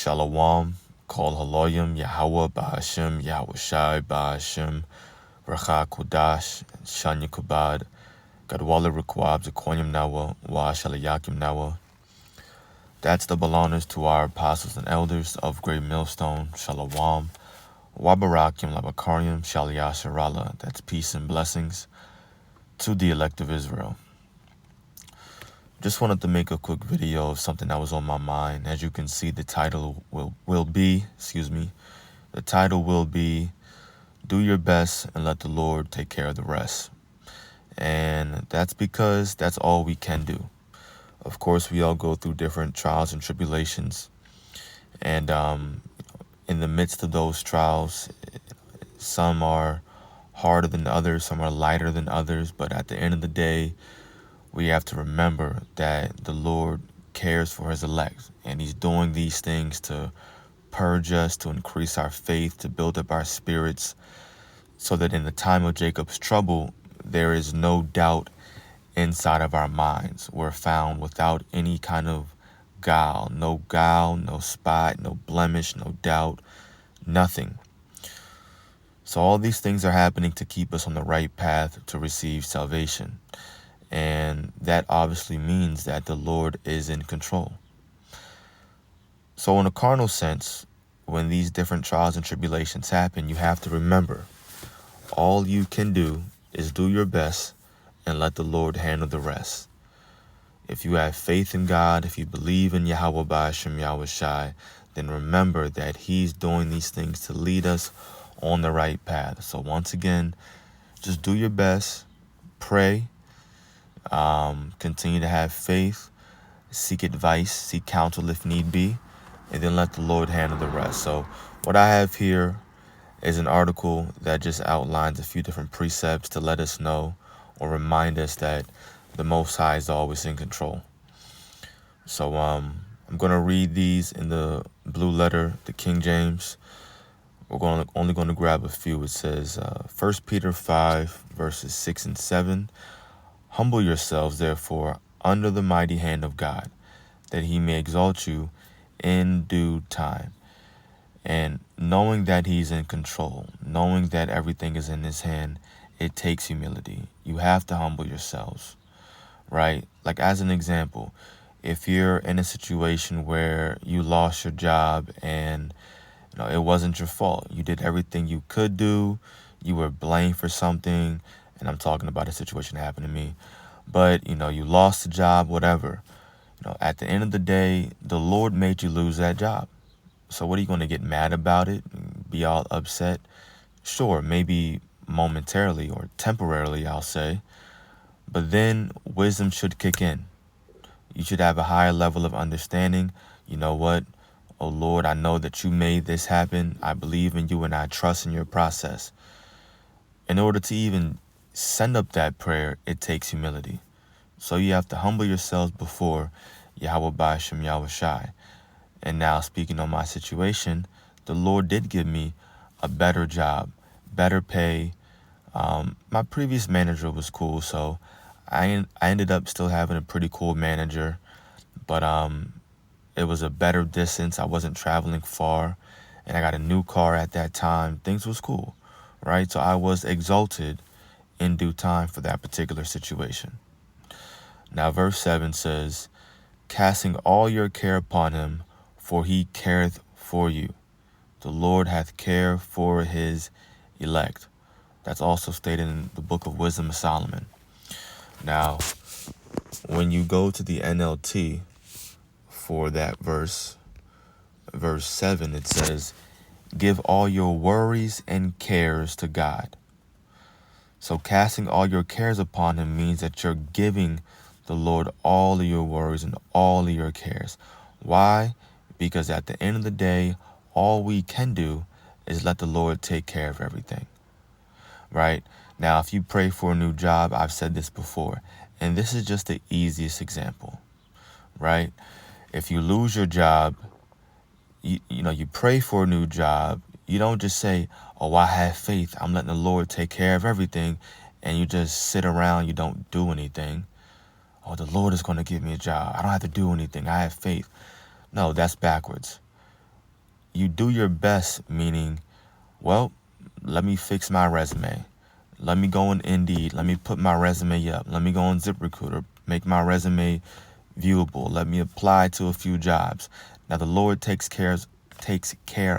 Shalom, Kol Haloyim, Yahweh, Bahashem, Yahweh Shai, Bahashem, Racha Kodash, Shanya Kubad, Gadwala Rekwab, Zakoyim Nawa, Wa Shalayakim Nawa. That's double honors to our apostles and elders of Great Millstone, Shalom, Wabarakim, Labakarim, Shaliyah, that's peace and blessings to the elect of Israel. Just wanted to make a quick video of something that was on my mind. As you can see, the title will be, the title will be, Do Your Best and Let the Lord Take Care of the Rest. And that's because that's all we can do. Of course, we all go through different trials and tribulations. And in the midst of those trials, some are harder than others, some are lighter than others. But at the end of the day, we have to remember that the Lord cares for his elect, and he's doing these things to purge us, to increase our faith, to build up our spirits, so that in the time of Jacob's trouble, there is no doubt inside of our minds. We're found without any kind of guile, no spot, no blemish, no doubt, nothing. So all these things are happening to keep us on the right path to receive salvation. And that obviously means that the Lord is in control. So in a carnal sense, when these different trials and tribulations happen, you have to remember, all you can do is do your best and let the Lord handle the rest. If you have faith in God, if you believe in Yahweh Ba'ashem Yahweh Shai, then remember that he's doing these things to lead us on the right path. So once again, just do your best, pray, continue to have faith, seek advice, seek counsel if need be, and then let the Lord handle the rest. So what I have here is an article that just outlines a few different precepts to let us know or remind us that the Most High is always in control. So I'm going to read these in the blue letter, the King James. We're only going to grab a few. It says 1 Peter 5, verses 6 and 7. Humble yourselves, therefore, under the mighty hand of God, that he may exalt you in due time. And knowing that he's in control, knowing that everything is in his hand, it takes humility. You have to humble yourselves, right? Like as an example, if you're in a situation where you lost your job and it wasn't your fault, you did everything you could do, you were blamed for something, and I'm talking about a situation that happened to me, but you lost the job, whatever. At the end of the day, the Lord made you lose that job. So what are you going to get mad about it and be all upset? Sure, maybe momentarily or temporarily, I'll say. But then wisdom should kick in. You should have a higher level of understanding. You know what? Oh Lord, I know that you made this happen. I believe in you and I trust in your process. In order to even send up that prayer, it takes humility. So you have to humble yourselves before Yahweh Ba'ashem Yahweh Shai. And now speaking on my situation, the Lord did give me a better job, better pay. My previous manager was cool, so I ended up still having a pretty cool manager, but it was a better distance. I wasn't traveling far, and I got a new car at that time. Things was cool, right? So I was exalted in due time for that particular situation. Now verse 7 says, casting all your care upon him, for he careth for you. The Lord hath care for his elect. That's also stated in the book of Wisdom of Solomon. Now, when you go to the NLT for that verse 7, it says, give all your worries and cares to God. So casting all your cares upon him means that you're giving the Lord all of your worries and all of your cares. Why? Because at the end of the day, all we can do is let the Lord take care of everything, right? Now, if you pray for a new job, I've said this before, and this is just the easiest example, right? If you lose your job, you pray for a new job. You don't just say, oh, I have faith, I'm letting the Lord take care of everything, and you just sit around, you don't do anything. Oh, the Lord is going to give me a job. I don't have to do anything. I have faith. No, that's backwards. you do your best, meaning, well, let me fix my resume. Let me go on Indeed. Let me put my resume up. Let me go on ZipRecruiter. Make my resume viewable. Let me apply to a few jobs. Now the Lord takes care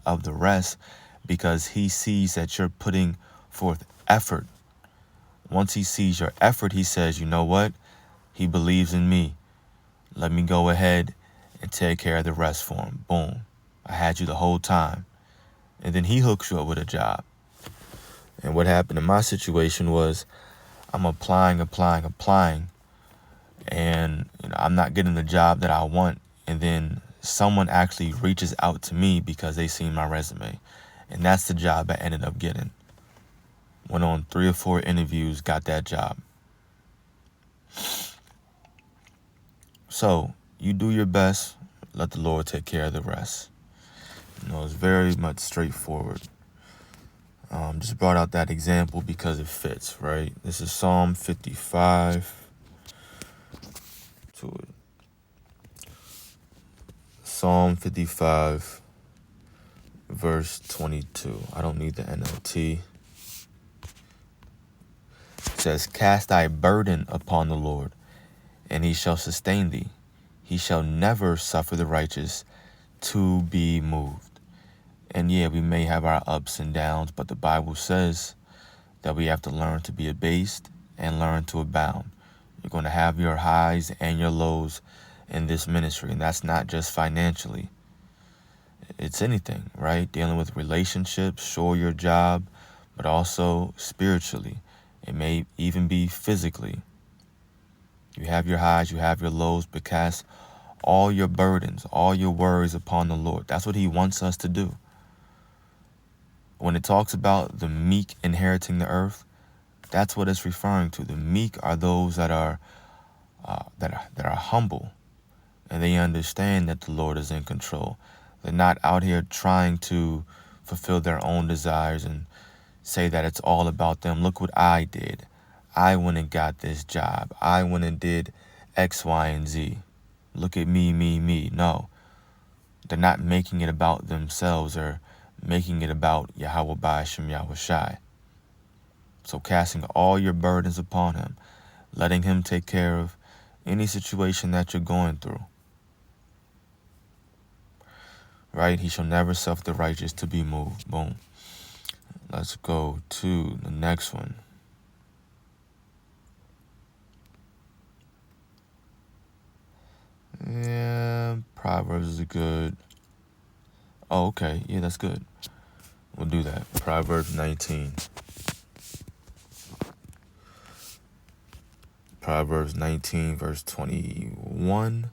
of the rest because he sees that you're putting forth effort. Once he sees your effort, he says, you know what? He believes in me. Let me go ahead and take care of the rest for him. Boom. I had you the whole time. And then he hooks you up with a job. And what happened in my situation was I'm applying, and I'm not getting the job that I want. And then someone actually reaches out to me because they seen my resume. And that's the job I ended up getting. Went on 3 or 4 interviews, got that job. So you do your best, let the Lord take care of the rest. It's very much straightforward. Just brought out that example because it fits, right? This is Psalm 55. To it. Psalm 55, verse 22. I don't need the NLT. It says, cast thy burden upon the Lord, and he shall sustain thee. He shall never suffer the righteous to be moved. And yeah, we may have our ups and downs, but the Bible says that we have to learn to be abased and learn to abound. You're going to have your highs and your lows in this ministry, and that's not just financially. It's anything, right? Dealing with relationships, sure, your job, but also spiritually. It may even be physically. You have your highs, you have your lows, but cast all your burdens, all your worries upon the Lord. That's what he wants us to do. When it talks about the meek inheriting the earth, that's what it's referring to. The meek are those that are humble, and they understand that the Lord is in control. They're not out here trying to fulfill their own desires and say that it's all about them. Look what I did. I went and got this job. I went and did X, Y, and Z. Look at me, me, me. No, they're not making it about themselves or making it about Yahweh Ba'ashem Yahweh Shai. So casting all your burdens upon him, letting him take care of any situation that you're going through. Right? He shall never suffer the righteous to be moved. Boom. Let's go to the next one. Yeah, Proverbs is good. Oh, okay. Yeah, that's good. We'll do that. Proverbs 19. Proverbs 19, verse 21.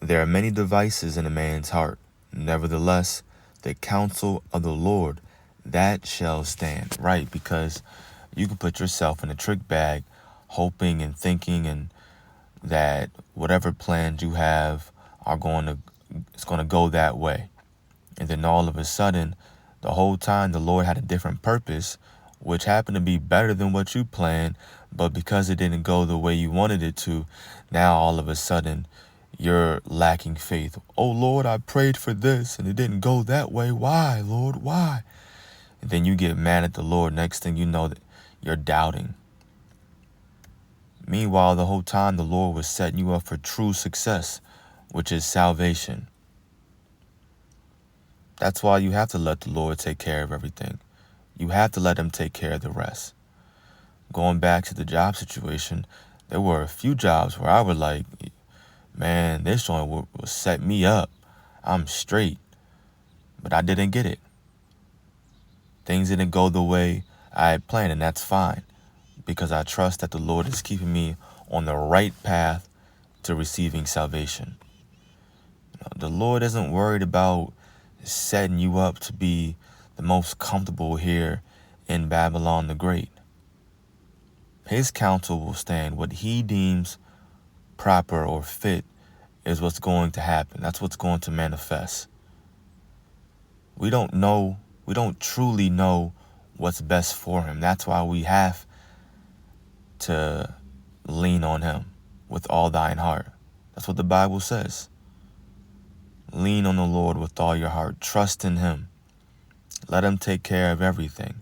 There are many devices in a man's heart. Nevertheless, the counsel of the Lord, that shall stand. Right, because you can put yourself in a trick bag, hoping and thinking and that whatever plans you have it's going to go that way. And then all of a sudden, the whole time the Lord had a different purpose, which happened to be better than what you planned, but because it didn't go the way you wanted it to, now all of a sudden you're lacking faith. Oh Lord, I prayed for this and it didn't go that way. Why, Lord? Why? And then you get mad at the Lord. Next thing you know, that you're doubting. Meanwhile, the whole time the Lord was setting you up for true success, which is salvation. That's why you have to let the Lord take care of everything. You have to let him take care of the rest. Going back to the job situation, there were a few jobs where I was like, man, this joint will set me up. I'm straight. But I didn't get it. Things didn't go the way I had planned, and that's fine, because I trust that the Lord is keeping me on the right path to receiving salvation. The Lord isn't worried about setting you up to be the most comfortable here in Babylon the Great. His counsel will stand. What he deems proper or fit is what's going to happen. That's what's going to manifest. We don't truly know what's best for him. That's why we have to lean on him with all thine heart. That's what the Bible says. Lean on the Lord with all your heart. Trust in him. Let him take care of everything.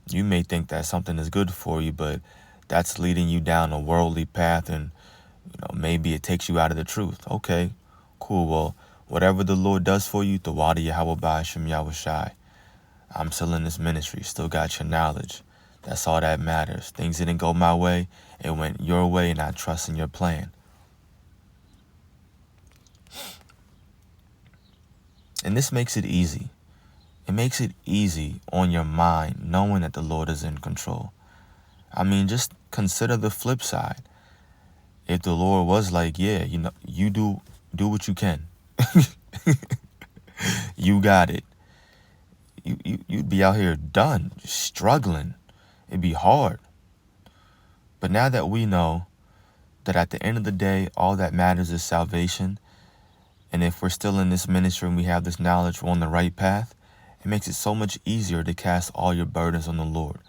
You may think that something is good for you, but that's leading you down a worldly path, and maybe it takes you out of the truth. Okay, cool. Well, whatever the Lord does for you, Tawada Yahweh Ba'ashem Yahushai. I'm still in this ministry, still got your knowledge. That's all that matters. Things didn't go my way, it went your way, and I trust in your plan. And this makes it easy. It makes it easy on your mind, knowing that the Lord is in control. I mean, just consider the flip side. If the Lord was like, yeah, you do what you can. You got it. You'd be out here done, struggling. It'd be hard. But now that we know that at the end of the day, all that matters is salvation, and if we're still in this ministry and we have this knowledge, we're on the right path, it makes it so much easier to cast all your burdens on the Lord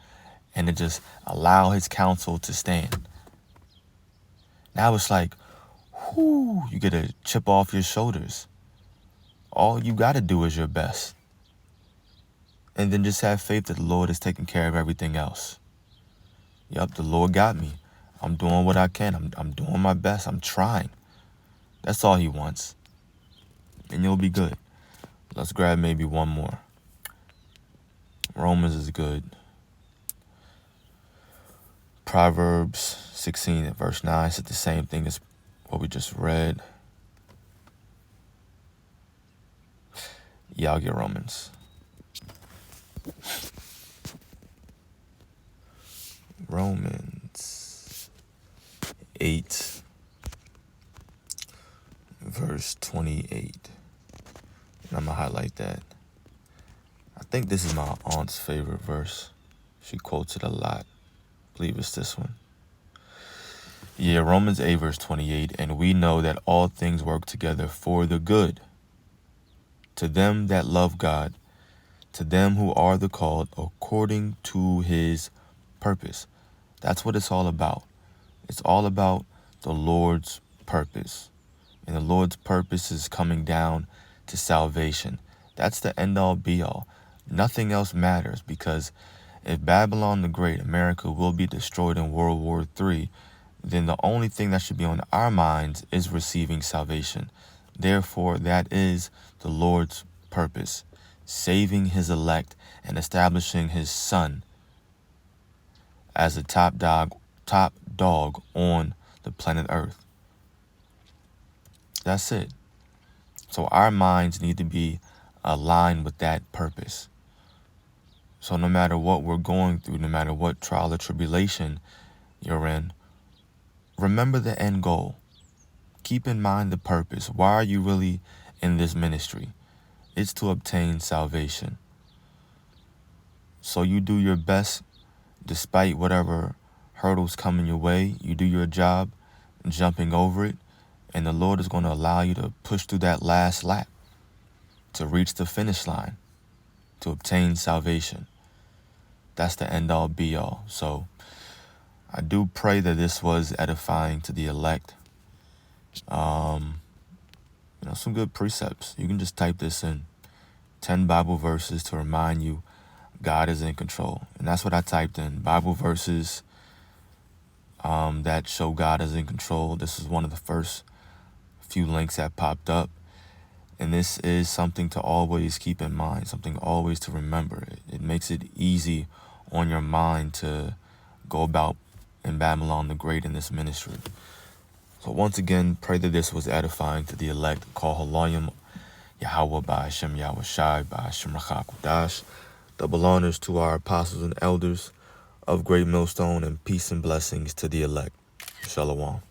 and to just allow his counsel to stand. Now it's like, whoo, you get a chip off your shoulders. All you got to do is your best. And then just have faith that the Lord is taking care of everything else. Yep, the Lord got me. I'm doing what I can. I'm doing my best. I'm trying. That's all he wants. And you'll be good. Let's grab maybe one more. Romans is good. Proverbs 16 at verse 9 said the same thing as what we just read. Yeah, I'll get Romans. Romans 8, verse 28. And I'm going to highlight that. I think this is my aunt's favorite verse. She quotes it a lot. I believe it's this one. Yeah, Romans 8, verse 28. And we know that all things work together for the good, to them that love God, to them who are the called according to his purpose. That's what it's all about. It's all about the Lord's purpose. And the Lord's purpose is coming down to salvation. That's the end all be all. Nothing else matters, because if Babylon the Great, America, will be destroyed in World War III, then the only thing that should be on our minds is receiving salvation. Therefore, that is the Lord's purpose, saving his elect and establishing his son as a top dog on the planet Earth. That's it. So our minds need to be aligned with that purpose. So no matter what we're going through, no matter what trial or tribulation you're in, remember the end goal. Keep in mind the purpose. Why are you really in this ministry? It's to obtain salvation. So you do your best despite whatever hurdles coming your way. You do your job, jumping over it, and the Lord is going to allow you to push through that last lap to reach the finish line, to obtain salvation. That's the end all be all. So I do pray that this was edifying to the elect. Some good precepts. You can just type this in. 10 Bible verses to remind you God is in control. And that's what I typed in. Bible verses that show God is in control. This is one of the first few links that popped up. And this is something to always keep in mind, something always to remember. It makes it easy on your mind to go about in Babylon the Great in this ministry. So once again, pray that this was edifying to the elect. Call Halayim Yahweh Ba'ashem Yahushai Ba'ashem Rachakudash. Double honors to our apostles and elders of Great Millstone, and peace and blessings to the elect. Shalom.